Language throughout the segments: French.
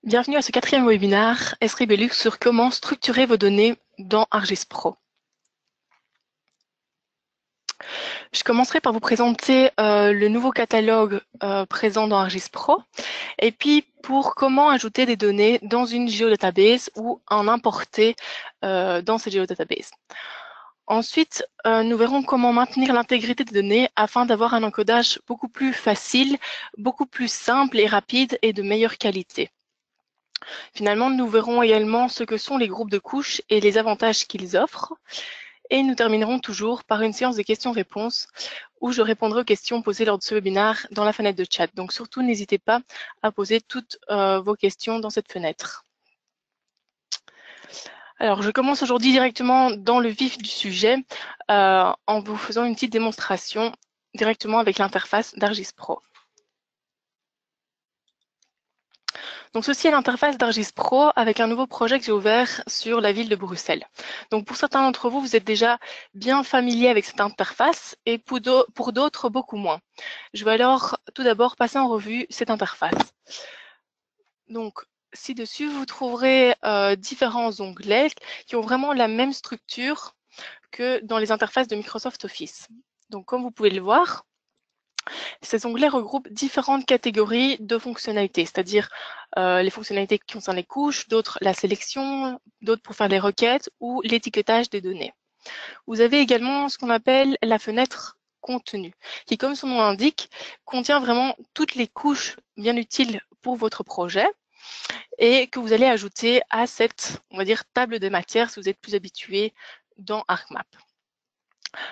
Bienvenue à ce quatrième webinaire Esri-Belux sur comment structurer vos données dans ArcGIS Pro. Je commencerai par vous présenter le nouveau catalogue présent dans ArcGIS Pro et puis pour comment ajouter des données dans une géodatabase ou en importer dans cette géodatabase. Ensuite, nous verrons comment maintenir l'intégrité des données afin d'avoir un encodage beaucoup plus facile, beaucoup plus simple et rapide et de meilleure qualité. Finalement, nous verrons également ce que sont les groupes de couches et les avantages qu'ils offrent. Et nous terminerons toujours par une séance de questions-réponses où je répondrai aux questions posées lors de ce webinaire dans la fenêtre de chat. Donc surtout, n'hésitez pas à poser toutes vos questions dans cette fenêtre. Alors, je commence aujourd'hui directement dans le vif du sujet en vous faisant une petite démonstration directement avec l'interface d'ArcGIS Pro. Donc ceci est l'interface d'ArcGIS Pro avec un nouveau projet que j'ai ouvert sur la ville de Bruxelles. Donc pour certains d'entre vous, vous êtes déjà bien familiers avec cette interface et pour d'autres, beaucoup moins. Je vais alors tout d'abord passer en revue cette interface. Donc ci-dessus, vous trouverez différents onglets qui ont vraiment la même structure que dans les interfaces de Microsoft Office. Donc comme vous pouvez le voir, ces onglets regroupent différentes catégories de fonctionnalités, c'est-à-dire les fonctionnalités qui concernent les couches, d'autres la sélection, d'autres pour faire les requêtes ou l'étiquetage des données. Vous avez également ce qu'on appelle la fenêtre contenu, qui, comme son nom l'indique, contient vraiment toutes les couches bien utiles pour votre projet et que vous allez ajouter à cette, on va dire, table de matière si vous êtes plus habitué dans ArcMap.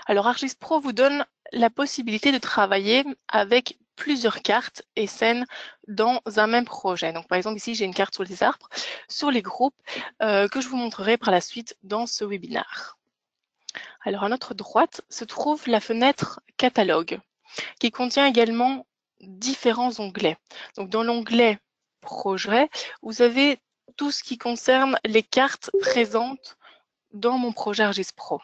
Alors ArcGIS Pro vous donne la possibilité de travailler avec plusieurs cartes et scènes dans un même projet. Donc par exemple ici j'ai une carte sur les arbres, sur les groupes que je vous montrerai par la suite dans ce webinaire. Alors à notre droite se trouve la fenêtre catalogue qui contient également différents onglets. Donc dans l'onglet projet, vous avez tout ce qui concerne les cartes présentes dans mon projet ArcGIS Pro.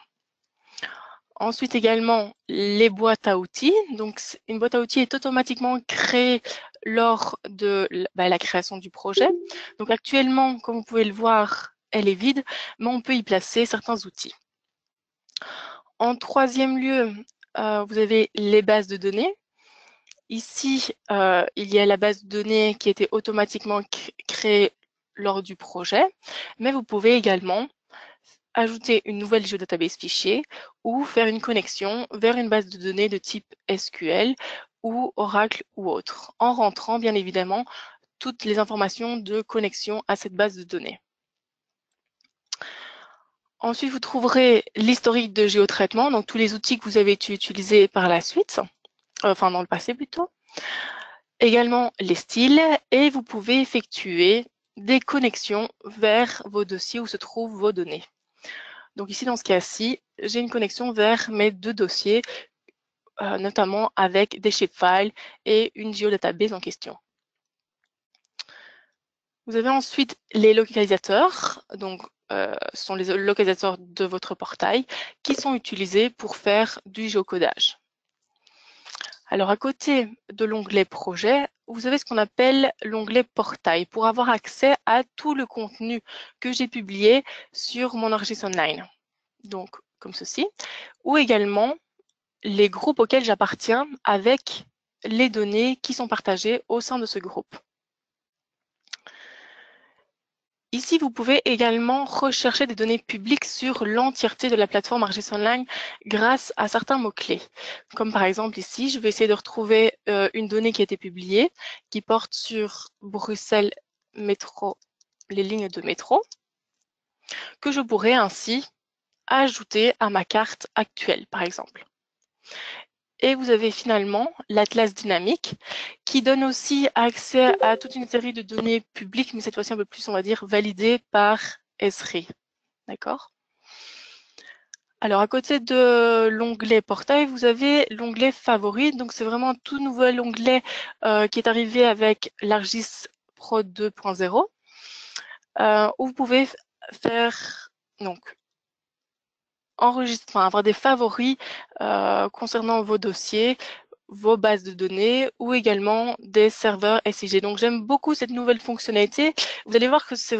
Ensuite également les boîtes à outils. Donc une boîte à outils est automatiquement créée lors de la création du projet. Donc actuellement, comme vous pouvez le voir, elle est vide, mais on peut y placer certains outils. En troisième lieu, vous avez les bases de données. Ici, il y a la base de données qui était automatiquement créée lors du projet, mais vous pouvez également ajouter une nouvelle géodatabase fichier ou faire une connexion vers une base de données de type SQL ou Oracle ou autre, en rentrant bien évidemment toutes les informations de connexion à cette base de données. Ensuite, vous trouverez l'historique de géotraitement, donc tous les outils que vous avez utilisés par la suite, enfin dans le passé plutôt. Également les styles et vous pouvez effectuer des connexions vers vos dossiers où se trouvent vos données. Donc ici, dans ce cas-ci, j'ai une connexion vers mes deux dossiers, notamment avec des shapefiles et une géodatabase en question. Vous avez ensuite les localisateurs, donc ce sont les localisateurs de votre portail qui sont utilisés pour faire du géocodage. Alors à côté de l'onglet projet, vous avez ce qu'on appelle l'onglet portail pour avoir accès à tout le contenu que j'ai publié sur mon ArcGIS Online. Donc comme ceci, ou également les groupes auxquels j'appartiens avec les données qui sont partagées au sein de ce groupe. Ici, vous pouvez également rechercher des données publiques sur l'entièreté de la plateforme ArcGIS Online grâce à certains mots-clés. Comme par exemple ici, je vais essayer de retrouver une donnée qui a été publiée, qui porte sur Bruxelles Métro, les lignes de métro, que je pourrais ainsi ajouter à ma carte actuelle, par exemple. Et vous avez finalement l'atlas dynamique qui donne aussi accès à toute une série de données publiques, mais cette fois-ci un peu plus, on va dire, validées par Esri. D'accord? Alors, à côté de l'onglet portail, vous avez l'onglet favoris. Donc, c'est vraiment un tout nouvel onglet qui est arrivé avec l'ArcGIS Pro 2.0 où vous pouvez faire donc enregistrer, avoir des favoris concernant vos dossiers vos bases de données ou également des serveurs SIG. Donc j'aime beaucoup cette nouvelle fonctionnalité. Vous allez voir que ça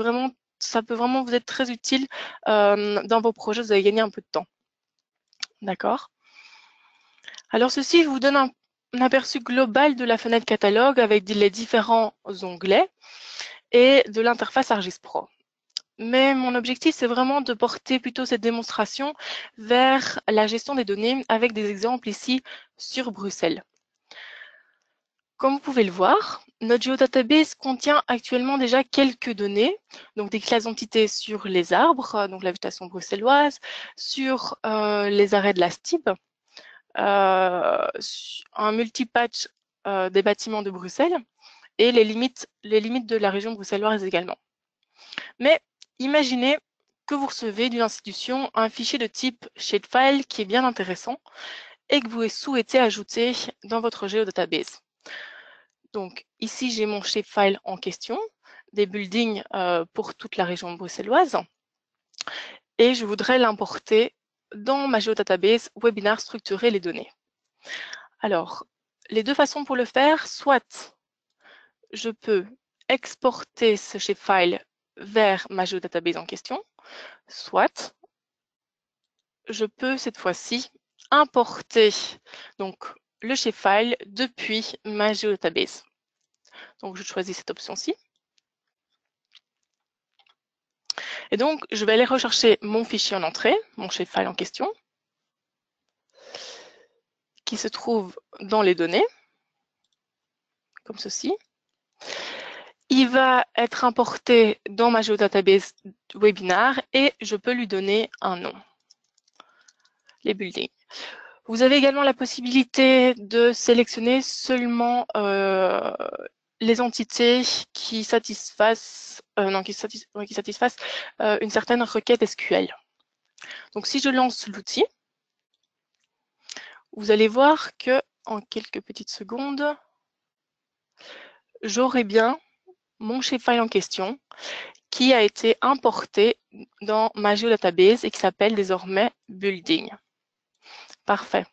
peut vraiment vous être très utile dans vos projets, vous allez gagner un peu de temps. D'accord? Alors ceci vous donne un aperçu global de la fenêtre catalogue avec les différents onglets et de l'interface ArcGIS Pro. Mais mon objectif, c'est vraiment de porter plutôt cette démonstration vers la gestion des données avec des exemples ici sur Bruxelles. Comme vous pouvez le voir, notre géodatabase contient actuellement déjà quelques données, donc des classes d'entités sur les arbres, donc la végétation bruxelloise, sur les arrêts de la STIB, un multipatch des bâtiments de Bruxelles et les limites de la région bruxelloise également. Mais imaginez que vous recevez d'une institution un fichier de type shapefile qui est bien intéressant et que vous souhaitez ajouter dans votre géodatabase. Donc ici, j'ai mon shapefile en question, des buildings pour toute la région bruxelloise, et je voudrais l'importer dans ma géodatabase Webinar structurer les données. Alors, les deux façons pour le faire, soit je peux exporter ce shapefile vers ma géodatabase en question, soit je peux cette fois-ci importer donc le shapefile depuis ma géodatabase. Donc je choisis cette option-ci. Et donc je vais aller rechercher mon fichier en entrée, mon shapefile en question, qui se trouve dans les données, comme ceci. Il va être importé dans ma géodatabase webinar et je peux lui donner un nom, les buildings. Vous avez également la possibilité de sélectionner seulement les entités qui satisfassent, une certaine requête SQL. Donc si je lance l'outil, vous allez voir que en quelques petites secondes, j'aurai bien mon shapefile en question qui a été importé dans ma géodatabase et qui s'appelle désormais building. Parfait.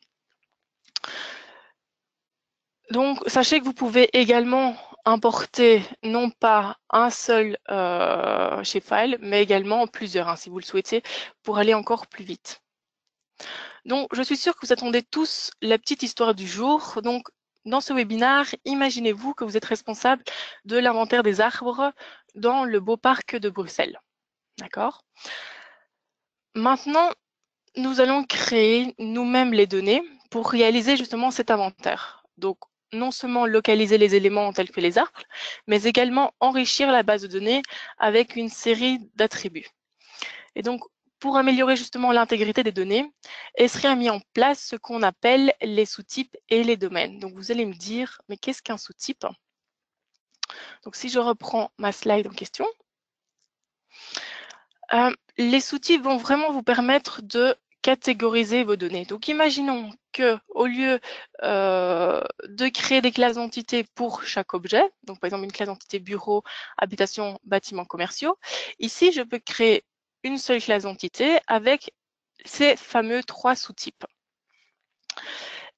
Donc, sachez que vous pouvez également importer non pas un seul shapefile, mais également plusieurs, hein, si vous le souhaitez, pour aller encore plus vite. Donc, je suis sûre que vous attendez tous la petite histoire du jour. Donc, dans ce webinaire, imaginez-vous que vous êtes responsable de l'inventaire des arbres dans le beau parc de Bruxelles. D'accord? Maintenant, nous allons créer nous-mêmes les données pour réaliser justement cet inventaire. Donc, non seulement localiser les éléments tels que les arbres, mais également enrichir la base de données avec une série d'attributs. Et donc, pour améliorer justement l'intégrité des données, Esri a mis en place ce qu'on appelle les sous-types et les domaines. Donc, vous allez me dire, mais qu'est-ce qu'un sous-type? Donc, si je reprends ma slide en question, les sous-types vont vraiment vous permettre de catégoriser vos données. Donc, imaginons que au lieu de créer des classes d'entités pour chaque objet, donc par exemple une classe d'entité bureau, habitation, bâtiments commerciaux, ici je peux créer une seule classe d'entité avec ces fameux 3 sous-types.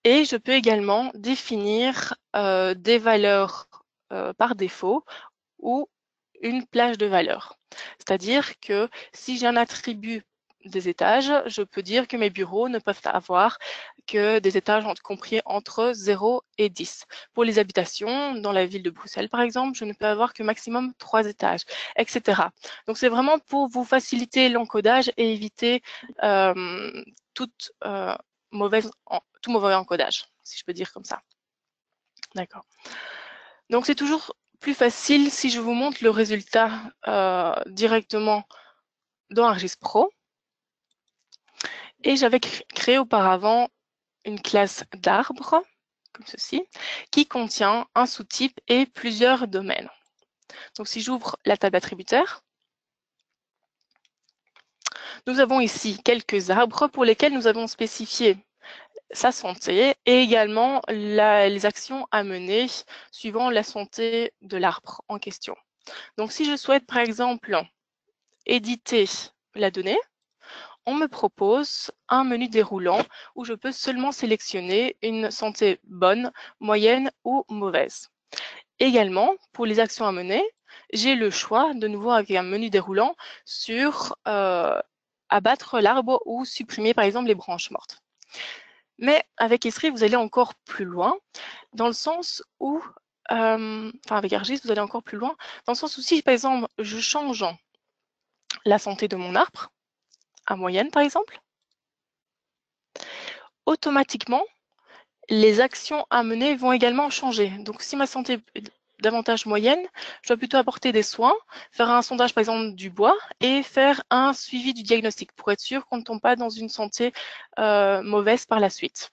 Et je peux également définir des valeurs par défaut ou une plage de valeurs. C'est-à-dire que si j'ai un attribut des étages, je peux dire que mes bureaux ne peuvent avoir que des étages compris entre 0 et 10. Pour les habitations, dans la ville de Bruxelles par exemple, je ne peux avoir que maximum 3 étages, etc. Donc c'est vraiment pour vous faciliter l'encodage et éviter tout mauvais encodage, si je peux dire comme ça. D'accord. Donc c'est toujours plus facile si je vous montre le résultat directement dans ArcGIS Pro. Et j'avais créé auparavant une classe d'arbres, comme ceci, qui contient un sous-type et plusieurs domaines. Donc si j'ouvre la table attributaire, nous avons ici quelques arbres pour lesquels nous avons spécifié sa santé et également les actions à mener suivant la santé de l'arbre en question. Donc si je souhaite par exemple éditer la donnée, on me propose un menu déroulant où je peux seulement sélectionner une santé bonne, moyenne ou mauvaise. Également, pour les actions à mener, j'ai le choix, de nouveau avec un menu déroulant, sur abattre l'arbre ou supprimer par exemple les branches mortes. Mais avec Esri, vous allez encore plus loin, dans le sens où, avec ArcGIS, vous allez encore plus loin, dans le sens où si par exemple je change la santé de mon arbre, à moyenne par exemple, automatiquement, les actions à mener vont également changer. Donc si ma santé est davantage moyenne, je dois plutôt apporter des soins, faire un sondage par exemple du bois et faire un suivi du diagnostic pour être sûr qu'on ne tombe pas dans une santé mauvaise par la suite.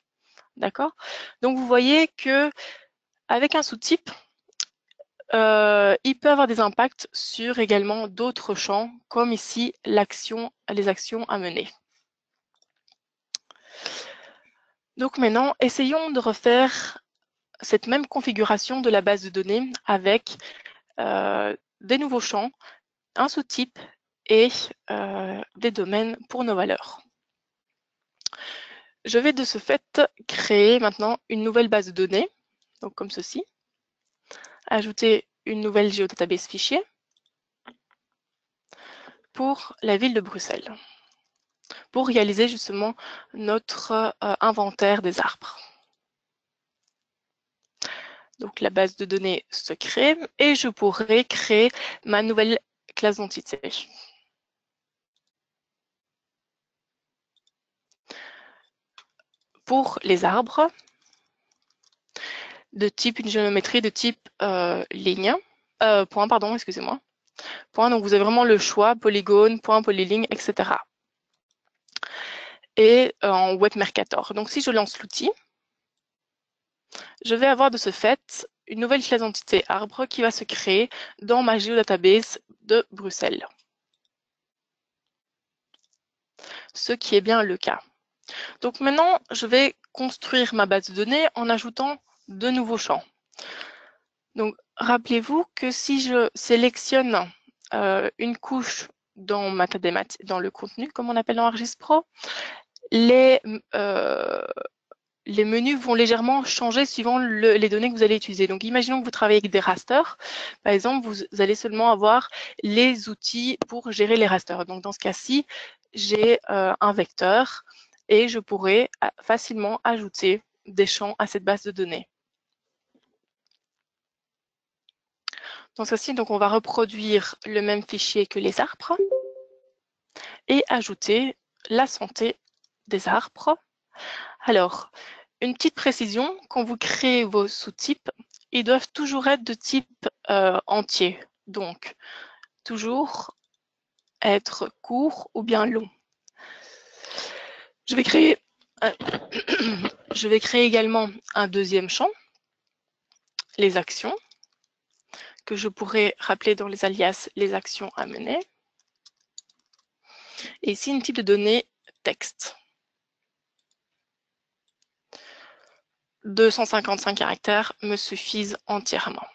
D'accord? Donc vous voyez que avec un sous-type, il peut avoir des impacts sur également d'autres champs, comme ici les actions à mener. Donc maintenant, essayons de refaire cette même configuration de la base de données avec des nouveaux champs, un sous-type et des domaines pour nos valeurs. Je vais de ce fait créer maintenant une nouvelle base de données, donc comme ceci, ajouter une nouvelle géodatabase fichier pour la ville de Bruxelles, pour réaliser justement notre inventaire des arbres. Donc la base de données se crée et je pourrai créer ma nouvelle classe d'entité. Pour les arbres, de type une géométrie de type ligne, point, pardon, excusez-moi. Point, donc vous avez vraiment le choix, polygone, point, polyligne, etc. Et en Web Mercator. Donc si je lance l'outil, je vais avoir de ce fait une nouvelle classe d'entité arbre qui va se créer dans ma géodatabase de Bruxelles. Ce qui est bien le cas. Donc maintenant, je vais construire ma base de données en ajoutant de nouveaux champs. Donc rappelez-vous que si je sélectionne une couche dans dans le contenu, comme on appelle dans ArcGIS Pro, les menus vont légèrement changer suivant les données que vous allez utiliser. Donc, imaginons que vous travaillez avec des rasters. Par exemple, vous allez seulement avoir les outils pour gérer les rasters. Donc, dans ce cas-ci, j'ai un vecteur et je pourrais facilement ajouter des champs à cette base de données. Dans ce cas-ci, donc, on va reproduire le même fichier que les arbres et ajouter la santé des arbres. Alors, une petite précision, quand vous créez vos sous-types, ils doivent toujours être de type entier. Donc, toujours être court ou bien long. Je vais créer également un deuxième champ, les actions, que je pourrais rappeler dans les alias les actions à mener. Et ici, une type de données texte. 255 caractères me suffisent entièrement.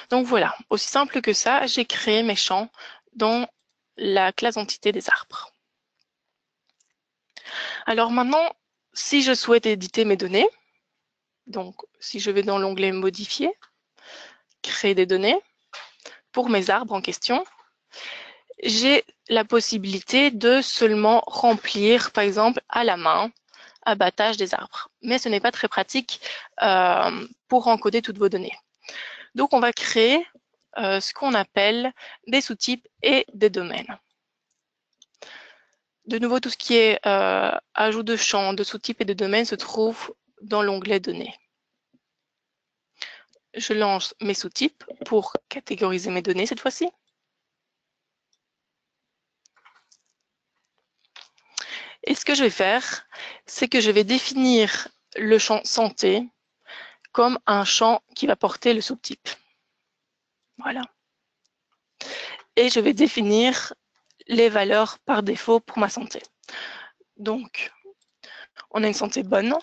Donc voilà, aussi simple que ça, j'ai créé mes champs dans la classe entité des arbres. Alors maintenant, si je souhaite éditer mes données, donc si je vais dans l'onglet modifier, créer des données, pour mes arbres en question, j'ai la possibilité de seulement remplir, par exemple, à la main, abattage des arbres. Mais ce n'est pas très pratique pour encoder toutes vos données. Donc, on va créer ce qu'on appelle des sous-types et des domaines. De nouveau, tout ce qui est ajout de champs, de sous-types et de domaines se trouve dans l'onglet données. Je lance mes sous-types pour catégoriser mes données cette fois-ci. Et ce que je vais faire, c'est que je vais définir le champ santé comme un champ qui va porter le sous-type. Voilà. Et je vais définir les valeurs par défaut pour ma santé. Donc, on a une santé bonne.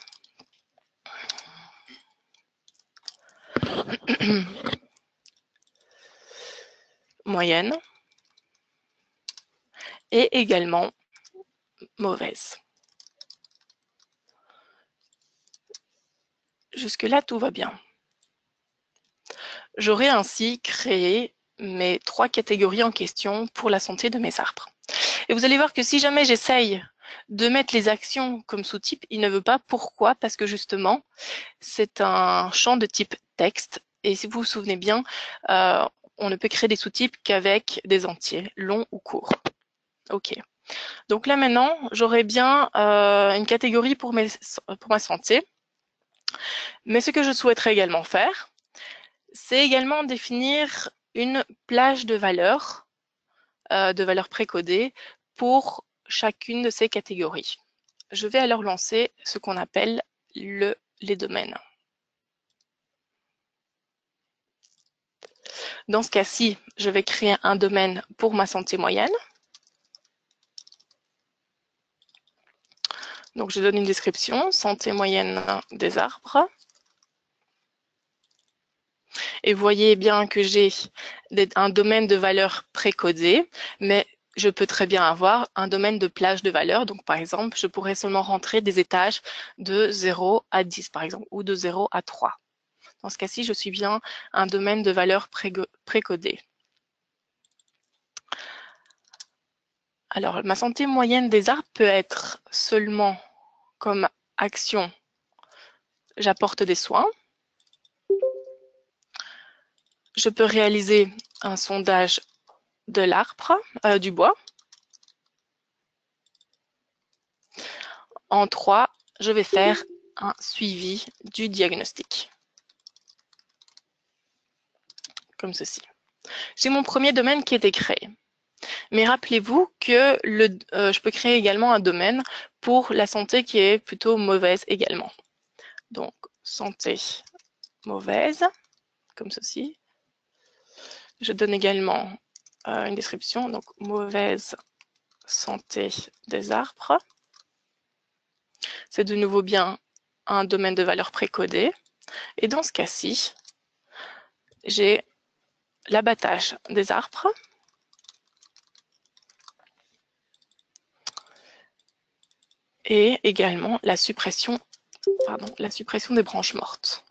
Moyenne. Et également mauvaise. Jusque-là, tout va bien. J'aurai ainsi créé mes 3 catégories en question pour la santé de mes arbres. Et vous allez voir que si jamais j'essaye de mettre les actions comme sous-type, il ne veut pas. Pourquoi? Parce que justement, c'est un champ de type texte. Et si vous vous souvenez bien, on ne peut créer des sous-types qu'avec des entiers, longs ou courts. OK. Donc là maintenant, j'aurai bien une catégorie pour ma santé. Mais ce que je souhaiterais également faire, c'est également définir une plage de valeurs précodées pour chacune de ces catégories. Je vais alors lancer ce qu'on appelle les domaines. Dans ce cas-ci, je vais créer un domaine pour ma santé moyenne. Donc, je donne une description, santé moyenne des arbres. Et vous voyez bien que j'ai un domaine de valeur précodé, mais je peux très bien avoir un domaine de plage de valeur. Donc, par exemple, je pourrais seulement rentrer des étages de 0 à 10, par exemple, ou de 0 à 3. Dans ce cas-ci, je suis bien un domaine de valeur précodé. Alors, ma santé moyenne des arbres peut être seulement comme action, j'apporte des soins. Je peux réaliser un sondage de l'arbre, du bois. En 3, je vais faire un suivi du diagnostic. Comme ceci. J'ai mon premier domaine qui a été créé. Mais rappelez-vous que je peux créer également un domaine pour la santé qui est plutôt mauvaise également. Donc, santé mauvaise, comme ceci. Je donne également une description, donc mauvaise santé des arbres. C'est de nouveau bien un domaine de valeur précodé. Et dans ce cas-ci, j'ai l'abattage des arbres. Et également la suppression des branches mortes.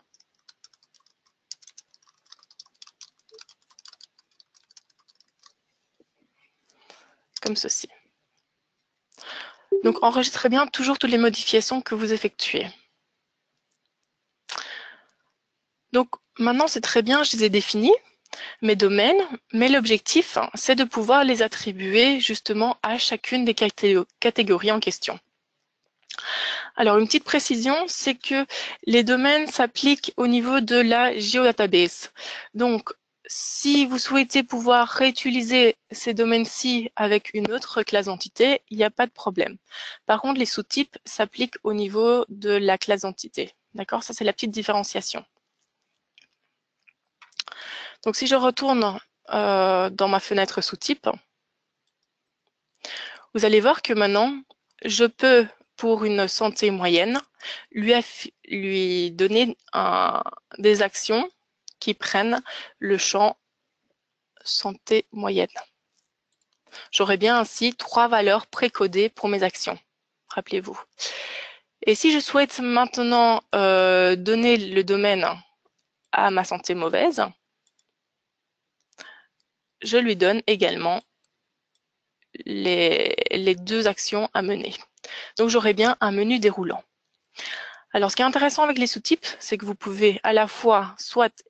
Comme ceci. Donc enregistrez bien toujours toutes les modifications que vous effectuez. Donc maintenant c'est très bien, je les ai définis, mes domaines, mais l'objectif c'est de pouvoir les attribuer justement à chacune des catégories en question. Alors une petite précision, c'est que les domaines s'appliquent au niveau de la géodatabase. Donc si vous souhaitez pouvoir réutiliser ces domaines-ci avec une autre classe d'entité, il n'y a pas de problème. Par contre, les sous-types s'appliquent au niveau de la classe d'entité. D'accord? Ça, c'est la petite différenciation. Donc, si je retourne dans ma fenêtre sous-type, vous allez voir que maintenant, je peux, pour une santé moyenne, lui donner des actions qui prennent le champ santé moyenne. J'aurai bien ainsi 3 valeurs précodées pour mes actions, rappelez-vous. Et si je souhaite maintenant donner le domaine à ma santé mauvaise, je lui donne également les 2 actions à mener. Donc j'aurai bien un menu déroulant. Alors ce qui est intéressant avec les sous-types, c'est que vous pouvez à la fois soit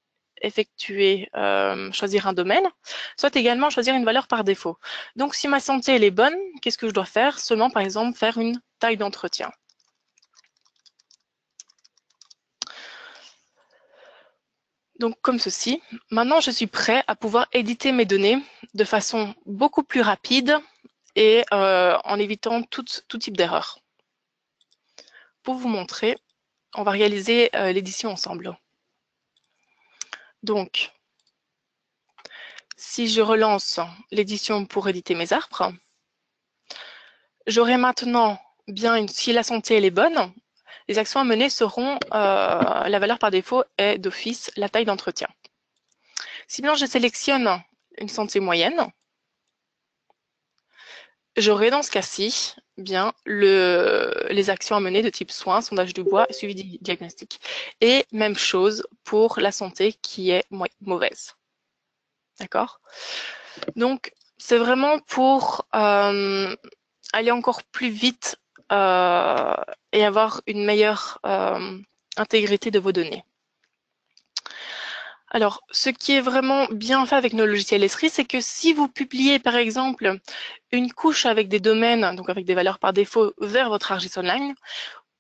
choisir un domaine, soit également choisir une valeur par défaut. Donc si ma santé elle est bonne, qu'est-ce que je dois faire? Seulement par exemple faire une taille d'entretien. Donc comme ceci. Maintenant je suis prêt à pouvoir éditer mes données de façon beaucoup plus rapide et en évitant tout type d'erreur. Pour vous montrer, on va réaliser l'édition ensemble. Donc, si je relance l'édition pour éditer mes arbres, j'aurai maintenant bien, si la santé elle est bonne, les actions à mener seront, la valeur par défaut est d'office la taille d'entretien. Si bien je sélectionne une santé moyenne, j'aurai dans ce cas-ci bien les actions à mener de type soins, sondage du bois, suivi diagnostic. Et même chose pour la santé qui est mauvaise. D'accord? Donc, c'est vraiment pour aller encore plus vite et avoir une meilleure intégrité de vos données. Alors, ce qui est vraiment bien fait avec nos logiciels Esri, c'est que si vous publiez, par exemple, une couche avec des domaines, donc avec des valeurs par défaut, vers votre ArcGIS Online,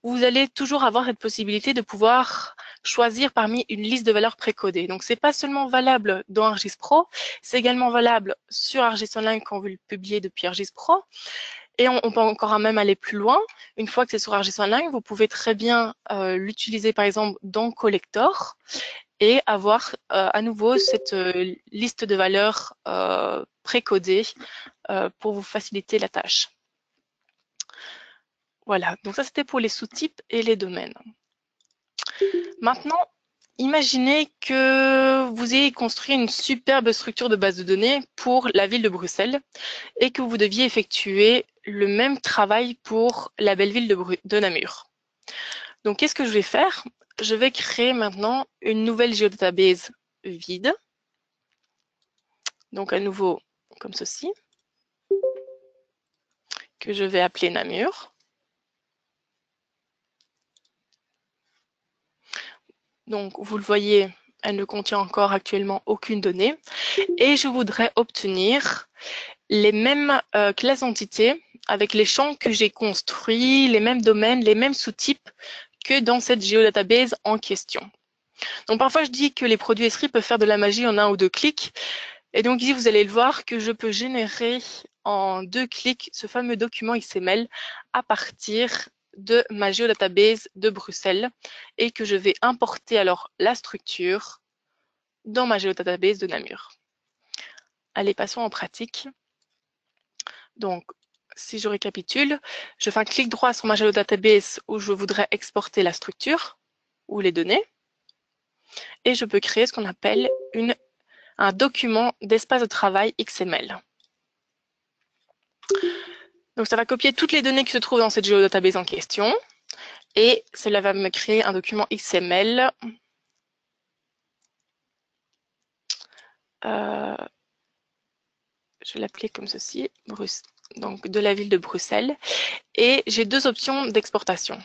vous allez toujours avoir cette possibilité de pouvoir choisir parmi une liste de valeurs précodées. Donc, c'est pas seulement valable dans ArcGIS Pro, c'est également valable sur ArcGIS Online quand vous le publiez depuis ArcGIS Pro. Et on peut encore même aller plus loin. Une fois que c'est sur ArcGIS Online, vous pouvez très bien l'utiliser, par exemple, dans Collector et avoir à nouveau cette liste de valeurs précodées pour vous faciliter la tâche. Voilà, donc ça c'était pour les sous-types et les domaines. Maintenant, imaginez que vous ayez construit une superbe structure de base de données pour la ville de Bruxelles et que vous deviez effectuer le même travail pour la belle ville de Namur. Donc, qu'est-ce que je vais faire? Je vais créer maintenant une nouvelle géodatabase vide. Donc, à nouveau, comme ceci, que je vais appeler Namur. Donc, vous le voyez, elle ne contient encore actuellement aucune donnée. Et je voudrais obtenir les mêmes classes d'entités avec les champs que j'ai construits, les mêmes domaines, les mêmes sous-types que dans cette géodatabase en question. Donc, parfois, je dis que les produits Esri peuvent faire de la magie en 1 ou 2 clics. Et donc, ici, vous allez le voir que je peux générer en 2 clics ce fameux document XML à partir de ma géodatabase de Bruxelles et que je vais importer alors la structure dans ma géodatabase de Namur. Allez, passons en pratique. Donc, si je récapitule, je fais un clic droit sur ma géodatabase où je voudrais exporter la structure ou les données et je peux créer ce qu'on appelle un document d'espace de travail XML. Donc, ça va copier toutes les données qui se trouvent dans cette géodatabase en question et cela va me créer un document XML. Je vais l'appeler comme ceci, donc de la ville de Bruxelles. Et j'ai 2 options d'exportation.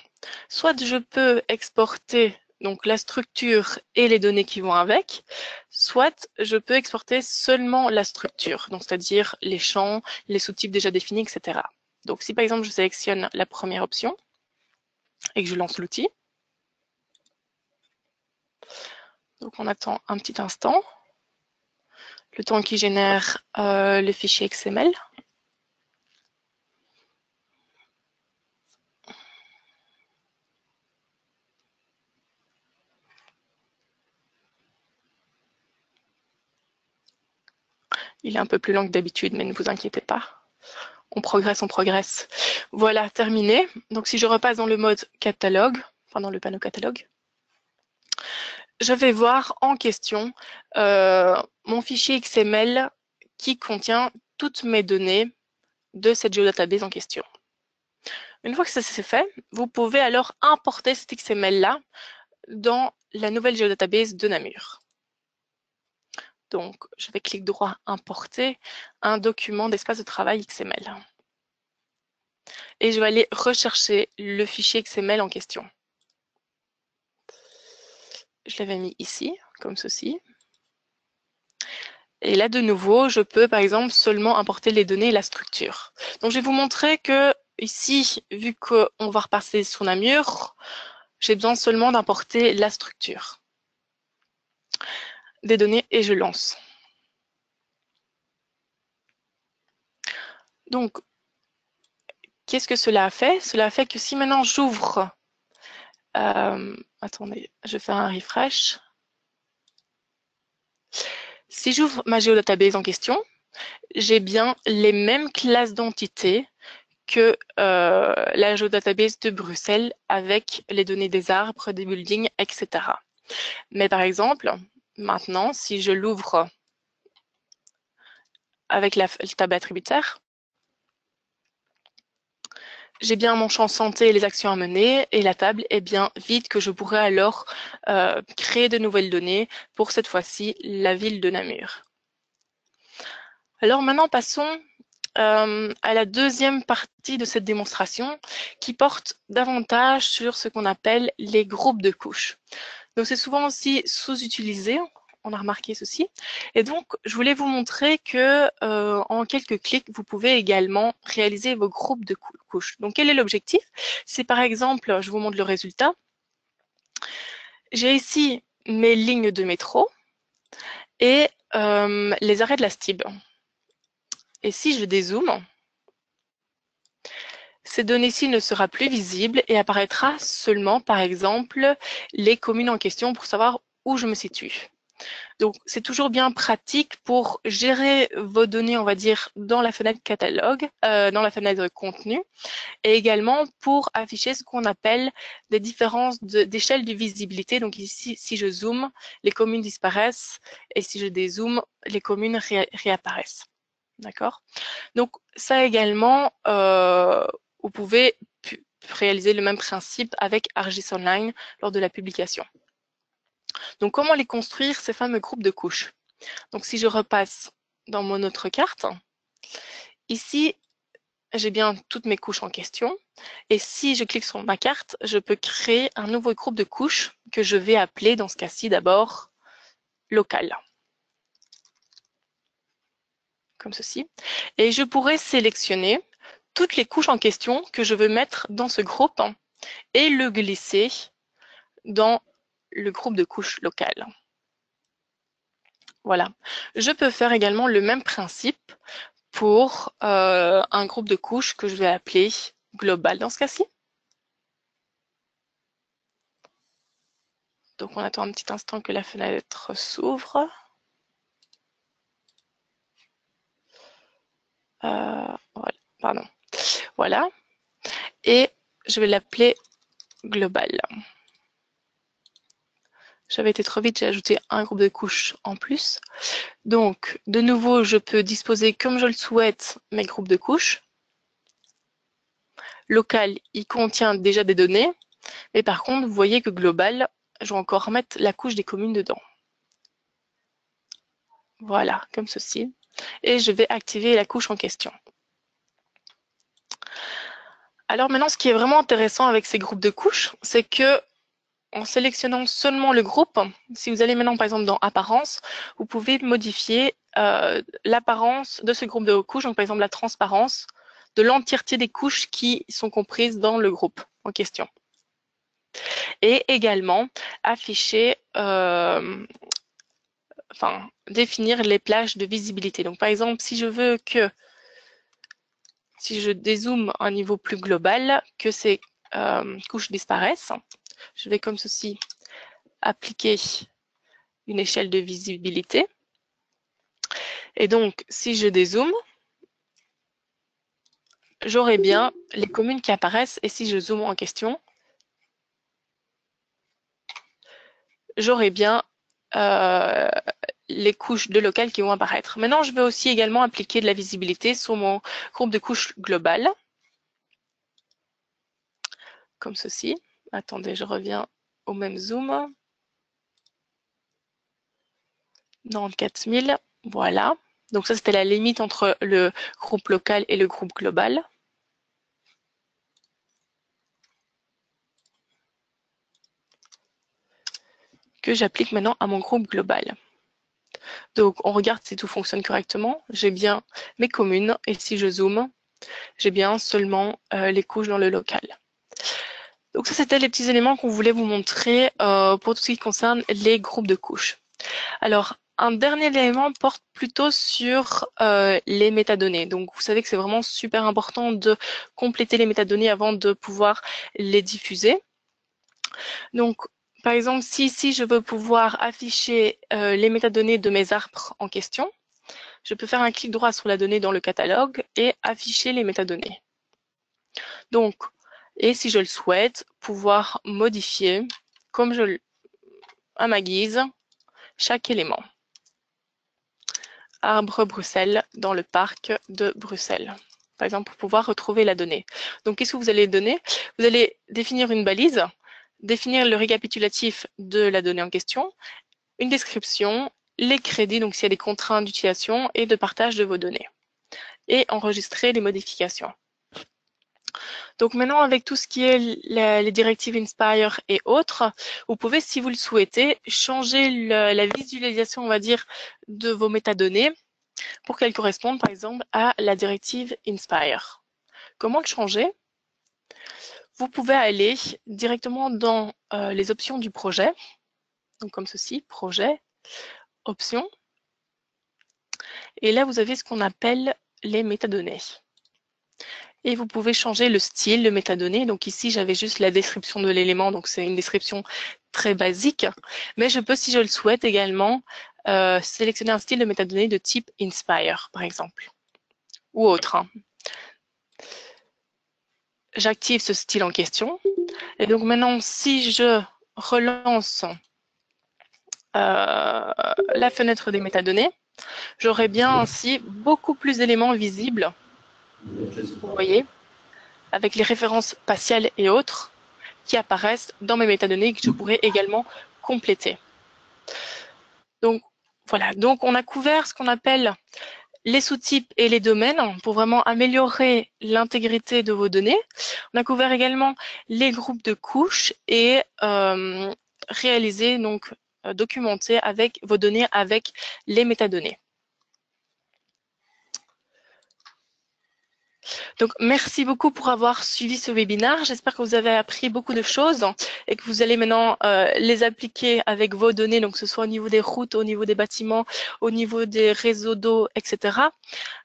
Soit je peux exporter donc la structure et les données qui vont avec, soit je peux exporter seulement la structure, donc c'est-à-dire les champs, les sous-types déjà définis, etc. Donc si par exemple je sélectionne la première option et que je lance l'outil, donc on attend un petit instant, le temps qu'il génère le fichier XML. Il est un peu plus lent que d'habitude, mais ne vous inquiétez pas. On progresse, on progresse. Voilà, terminé. Donc si je repasse dans le mode catalogue, enfin dans le panneau catalogue, je vais voir en question mon fichier XML qui contient toutes mes données de cette géodatabase en question. Une fois que ça c'est fait, vous pouvez alors importer cet XML-là dans la nouvelle géodatabase de Namur. Donc, je vais clic droit importer un document d'espace de travail XML. Et je vais aller rechercher le fichier XML en question. Je l'avais mis ici, comme ceci. Et là, de nouveau, je peux, par exemple, seulement importer les données et la structure. Donc, je vais vous montrer que ici, vu qu'on va repasser sur Namur, j'ai besoin seulement d'importer la structure des données et je lance. Donc, qu'est-ce que cela a fait? Cela a fait que si maintenant j'ouvre, attendez, je vais faire un refresh. Si j'ouvre ma géodatabase en question, j'ai bien les mêmes classes d'entités que la géodatabase de Bruxelles avec les données des arbres, des buildings, etc. Mais par exemple, maintenant, si je l'ouvre avec le tableau attributaire, j'ai bien mon champ santé et les actions à mener, et la table est bien vide que je pourrais alors créer de nouvelles données pour cette fois-ci la ville de Namur. Alors maintenant passons à la deuxième partie de cette démonstration qui porte davantage sur ce qu'on appelle les groupes de couches. Donc c'est souvent aussi sous-utilisé, on a remarqué ceci. Et donc je voulais vous montrer que en quelques clics, vous pouvez également réaliser vos groupes de couches. Donc quel est l'objectif? C'est par exemple, je vous montre le résultat. J'ai ici mes lignes de métro et les arrêts de la STIB. Et si je dézoome, ces données-ci ne sera plus visible et apparaîtra seulement, par exemple, les communes en question pour savoir où je me situe. Donc, c'est toujours bien pratique pour gérer vos données, on va dire, dans la fenêtre catalogue, dans la fenêtre contenu, et également pour afficher ce qu'on appelle des différences d'échelle de visibilité. Donc ici, si je zoome, les communes disparaissent, et si je dézoome, les communes réapparaissent. D'accord? Donc ça également, vous pouvez réaliser le même principe avec ArcGIS Online lors de la publication. Donc comment les construire, ces fameux groupes de couches? Donc si je repasse dans mon autre carte, ici j'ai bien toutes mes couches en question. Et si je clique sur ma carte, je peux créer un nouveau groupe de couches que je vais appeler dans ce cas-ci d'abord local. Comme ceci. Et je pourrais sélectionner toutes les couches en question que je veux mettre dans ce groupe et le glisser dans le groupe de couches locales. Voilà. Je peux faire également le même principe pour un groupe de couches que je vais appeler global dans ce cas-ci. Donc on attend un petit instant que la fenêtre s'ouvre. Voilà, pardon. Voilà. Et je vais l'appeler global. J'avais été trop vite, j'ai ajouté un groupe de couches en plus. Donc, de nouveau, je peux disposer comme je le souhaite mes groupes de couches. Local, il contient déjà des données. Mais par contre, vous voyez que global, je vais encore mettre la couche des communes dedans. Voilà, comme ceci. Et je vais activer la couche en question. Alors maintenant, ce qui est vraiment intéressant avec ces groupes de couches, c'est que en sélectionnant seulement le groupe, si vous allez maintenant par exemple dans Apparence, vous pouvez modifier l'apparence de ce groupe de couches, donc par exemple la transparence de l'entièreté des couches qui sont comprises dans le groupe en question. Et également afficher, définir les plages de visibilité. Donc par exemple, si je veux que, si je dézoome à un niveau plus global, que ces couches disparaissent, je vais comme ceci appliquer une échelle de visibilité. Et donc, si je dézoome, j'aurai bien les communes qui apparaissent. Et si je zoome en question, j'aurai bien les couches de local qui vont apparaître. Maintenant, je vais aussi également appliquer de la visibilité sur mon groupe de couches global. Comme ceci. Attendez, je reviens au même zoom. 94 000, voilà. Donc ça, c'était la limite entre le groupe local et le groupe global. Que j'applique maintenant à mon groupe global. Donc on regarde si tout fonctionne correctement. J'ai bien mes communes et si je zoome, j'ai bien seulement les couches dans le local. Donc ça, c'était les petits éléments qu'on voulait vous montrer pour tout ce qui concerne les groupes de couches. Alors, un dernier élément porte plutôt sur les métadonnées. Donc, vous savez que c'est vraiment super important de compléter les métadonnées avant de pouvoir les diffuser. Donc, par exemple, si ici je veux pouvoir afficher les métadonnées de mes arbres en question, je peux faire un clic droit sur la donnée dans le catalogue et afficher les métadonnées. Donc, et si je le souhaite, pouvoir modifier, comme à ma guise, chaque élément. Arbre Bruxelles dans le parc de Bruxelles. par exemple, pour pouvoir retrouver la donnée. Donc, qu'est-ce que vous allez donner? Vous allez définir une balise, définir le récapitulatif de la donnée en question, une description, les crédits, donc s'il y a des contraintes d'utilisation et de partage de vos données, et enregistrer les modifications. Donc maintenant, avec tout ce qui est les directives Inspire et autres, vous pouvez, si vous le souhaitez, changer la visualisation, on va dire, de vos métadonnées pour qu'elles correspondent, par exemple, à la directive Inspire. Comment le changer? Vous pouvez aller directement dans les options du projet, donc comme ceci, projet, options, et là, vous avez ce qu'on appelle les métadonnées. Et vous pouvez changer le style de métadonnées. Donc ici, j'avais juste la description de l'élément, donc c'est une description très basique. Mais je peux, si je le souhaite également, sélectionner un style de métadonnées de type Inspire, par exemple, ou autre. J'active ce style en question. Et donc maintenant, si je relance la fenêtre des métadonnées, j'aurai bien ainsi beaucoup plus d'éléments visibles, vous voyez, avec les références spatiales et autres qui apparaissent dans mes métadonnées que je pourrais également compléter. Donc voilà, donc on a couvert ce qu'on appelle les sous-types et les domaines pour vraiment améliorer l'intégrité de vos données. On a couvert également les groupes de couches et réaliser, donc documenter avec vos données avec les métadonnées. Donc, merci beaucoup pour avoir suivi ce webinaire. J'espère que vous avez appris beaucoup de choses et que vous allez maintenant les appliquer avec vos données, donc que ce soit au niveau des routes, au niveau des bâtiments, au niveau des réseaux d'eau, etc.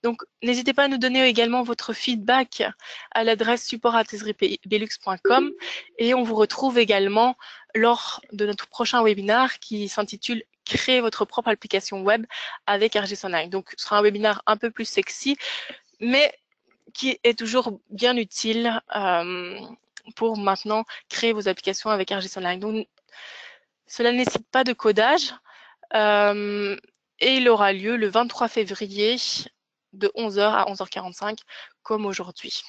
Donc, n'hésitez pas à nous donner également votre feedback à l'adresse support@esribelux.com et on vous retrouve également lors de notre prochain webinaire qui s'intitule Créer votre propre application web avec RGS Online. Donc, ce sera un webinaire un peu plus sexy, mais qui est toujours bien utile pour maintenant créer vos applications avec RGS Online. Donc, cela ne nécessite pas de codage et il aura lieu le 23 février de 11h à 11h45 comme aujourd'hui.